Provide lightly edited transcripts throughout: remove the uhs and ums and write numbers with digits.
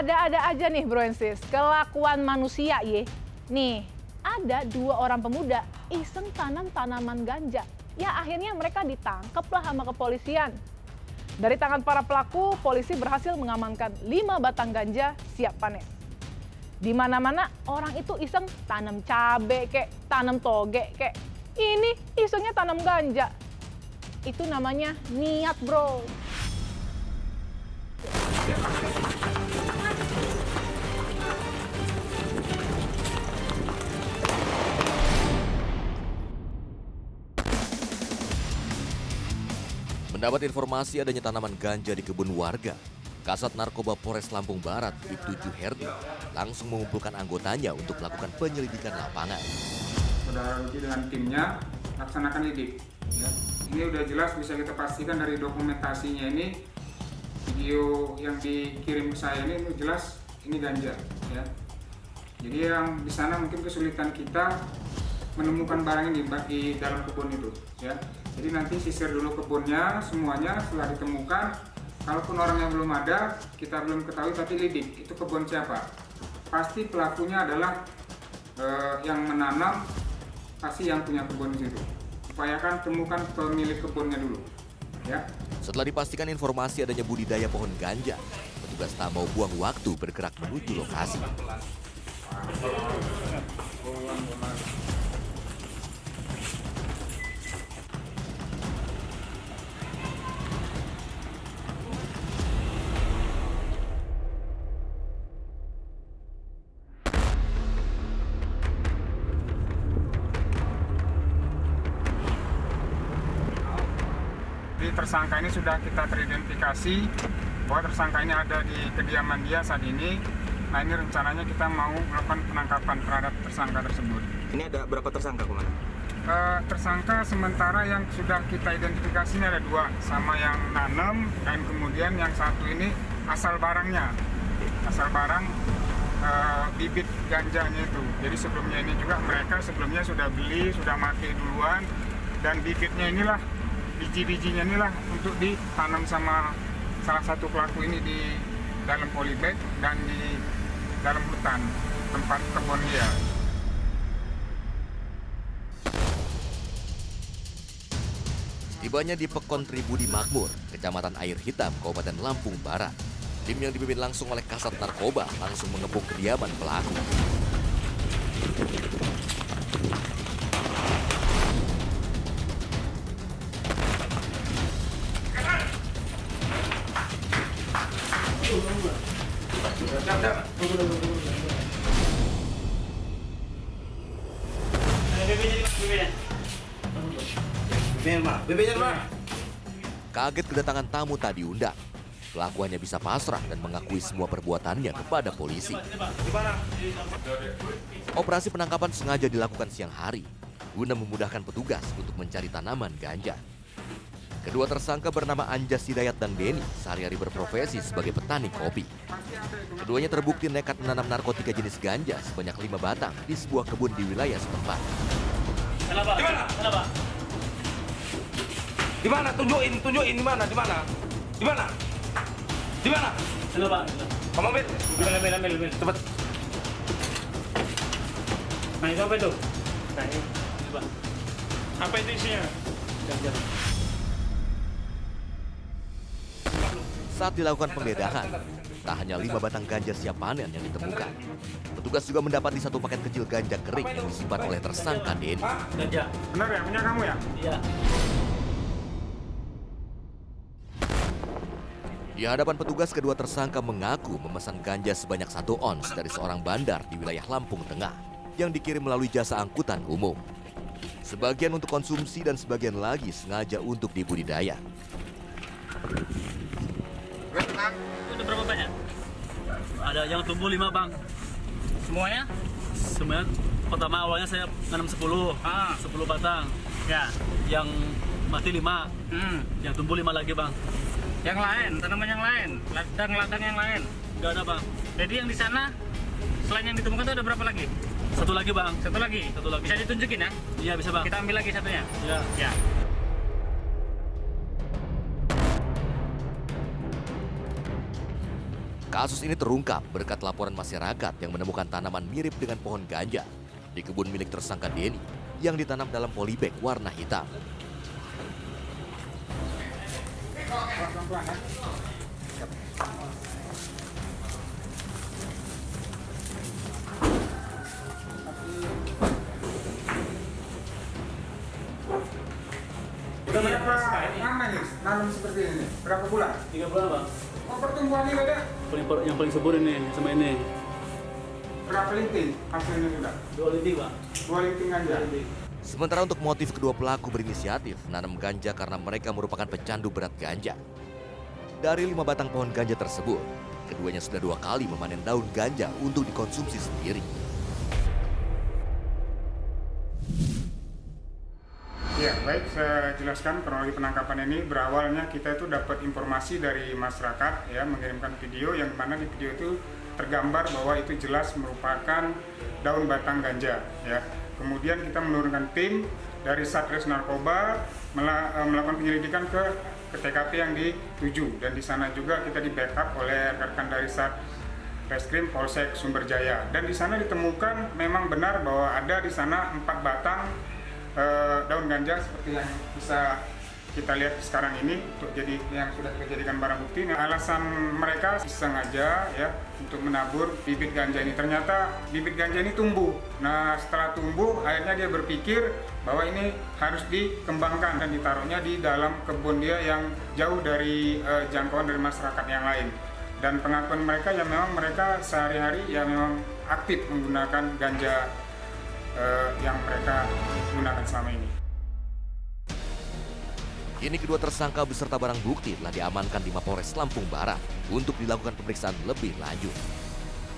Ada-ada aja nih bro and sis, kelakuan manusia ye. Nih, ada 2 orang pemuda iseng tanam tanaman ganja. Ya akhirnya mereka ditangkap lah sama kepolisian. Dari tangan para pelaku, polisi berhasil mengamankan 5 batang ganja siap panen. Di mana-mana orang itu iseng tanam cabe kek, tanam toge kek. Ini isengnya tanam ganja. Itu namanya niat bro. Mendapat informasi adanya tanaman ganja di kebun warga, Kasat Narkoba Polres Lampung Barat, Ibtu Juherdi, langsung mengumpulkan anggotanya untuk melakukan penyelidikan lapangan. Saudara Rudy dengan timnya laksanakan lidik. Ya. Ini udah jelas bisa kita pastikan dari dokumentasinya ini, video yang dikirim ke saya ini jelas ini ganja. Ya. Jadi yang di sana mungkin kesulitan kita menemukan barang ini di dalam kebun itu. Ya. Jadi nanti sisir dulu kebunnya semuanya, setelah ditemukan, kalaupun orangnya belum ada, kita belum ketahui tapi lidik, itu kebun siapa. Pasti pelakunya adalah yang menanam, pasti yang punya kebun di situ. Upayakan temukan pemilik kebunnya dulu. Ya. Setelah dipastikan informasi adanya budidaya pohon ganja, petugas tak mau buang waktu bergerak menuju lokasi. Tersangka ini sudah kita teridentifikasi bahwa tersangka ini ada di kediaman dia saat ini. Nah ini rencananya kita mau melakukan penangkapan terhadap tersangka tersebut. Ini ada berapa tersangka kemana? Tersangka sementara yang sudah kita identifikasi ini ada 2, sama yang nanam dan kemudian yang satu ini asal barangnya, asal barang bibit ganjanya itu. Jadi sebelumnya ini juga mereka sebelumnya sudah beli, sudah mati duluan dan bibitnya inilah, biji-bijinya inilah untuk ditanam sama salah satu pelaku ini di dalam polybag dan di dalam hutan tempat kebun dia. Tibanya di Pekon Tribudi Makmur, Kecamatan Air Hitam, Kabupaten Lampung Barat. Tim yang dipimpin langsung oleh Kasat Narkoba langsung mengepung kediaman pelaku. Kaget kedatangan tamu tak diundang. Pelaku hanya bisa pasrah dan mengakui semua perbuatannya kepada polisi. Operasi penangkapan sengaja dilakukan siang hari guna memudahkan petugas untuk mencari tanaman ganja. Kedua tersangka bernama Anjas Hidayat dan Denny sehari-hari berprofesi sebagai petani kopi. Keduanya terbukti nekat menanam narkotika jenis ganja sebanyak 5 batang di sebuah kebun di wilayah setempat. Di mana? Di mana? Tunjukin di mana? Di mana? Di mana? Di mana? Halo Pak. Kamu ambil. Ambil. Cepat. Nah itu apa itu? Nah ini Pak. Apa itu isinya? Ganja. Saat dilakukan penggeledahan, tak hanya 5 batang ganja siap panen yang ditemukan. Petugas juga mendapati 1 paket kecil ganja kering yang disimpan oleh tersangka Denny. Ganja. Benar ya, punya kamu ya? Iya. Di hadapan petugas, kedua tersangka mengaku memesan ganja sebanyak 1 ons dari seorang bandar di wilayah Lampung Tengah yang dikirim melalui jasa angkutan umum. Sebagian untuk konsumsi dan sebagian lagi sengaja untuk dibudidaya. Itu berapa banyak? Ada yang tumbuh 5 bang. Semuanya? Semuanya pertama awalnya saya nanam 10 batang. Ya. Yang mati 5. Yang tumbuh 5 lagi bang. Yang lain, tanaman yang lain, ladang-ladang yang lain. Nggak ada bang. Jadi yang di sana selain yang ditemukan itu ada berapa lagi? 1 lagi bang. Satu lagi. Bisa ditunjukin ya? Iya bisa bang. Kita ambil lagi satunya. Iya. Ya. Kasus ini terungkap berkat laporan masyarakat yang menemukan tanaman mirip dengan pohon ganja di kebun milik tersangka Denny yang ditanam dalam polybag warna hitam. Pelan-pelan ya. Udah berapa lama nih nanam seperti ini? Berapa bulan? 3 bulan bang. Oh, pertumbuhan ini ada Yang paling subur ini sama ini. berapa linting hasilnya sudah? 2 linting bang. 2 linting aja. Sementara untuk motif kedua pelaku berinisiatif nanam ganja karena mereka merupakan pecandu berat ganja. Dari 5 batang pohon ganja tersebut, keduanya sudah 2 kali memanen daun ganja untuk dikonsumsi sendiri. Ya, baik, saya jelaskan kronologi penangkapan ini. Berawalnya kita itu dapat informasi dari masyarakat ya, mengirimkan video yang mana di video itu tergambar bahwa itu jelas merupakan daun batang ganja ya. Kemudian kita menurunkan tim dari Satres Narkoba melakukan penyelidikan ke TKP yang dituju, dan di sana juga kita di backup oleh rekan dari Satreskrim Polsek Sumberjaya, dan di sana ditemukan memang benar bahwa ada di sana 4 batang daun ganja seperti yang bisa kita lihat sekarang ini untuk jadi yang sudah kita jadikan barang bukti. Nah, alasan mereka sengaja ya untuk menabur bibit ganja ini. Ternyata bibit ganja ini tumbuh. Nah, setelah tumbuh akhirnya dia berpikir bahwa ini harus dikembangkan dan ditaruhnya di dalam kebun dia yang jauh dari jangkauan dari masyarakat yang lain. Dan pengakuan mereka ya memang mereka sehari-hari ya memang aktif menggunakan ganja yang mereka gunakan selama ini. Kini kedua tersangka beserta barang bukti telah diamankan di Mapolres Lampung Barat untuk dilakukan pemeriksaan lebih lanjut.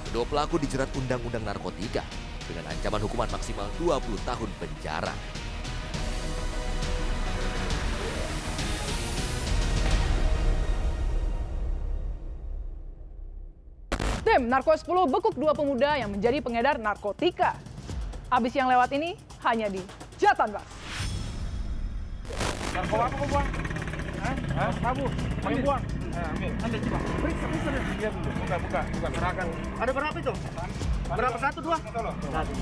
Kedua pelaku dijerat Undang-Undang Narkotika dengan ancaman hukuman maksimal 20 tahun penjara. Tim Narko 10 bekuk 2 pemuda yang menjadi pengedar narkotika. Habis yang lewat ini hanya di Jatanbas. Narkoba apa kau buang? Hah? Sabu? Mau buang? Ambil. Ambil coba. Periksa. Dia dulu. Buka. Serahkan. Ada berapa itu? Berapa? 1, 2? Satu.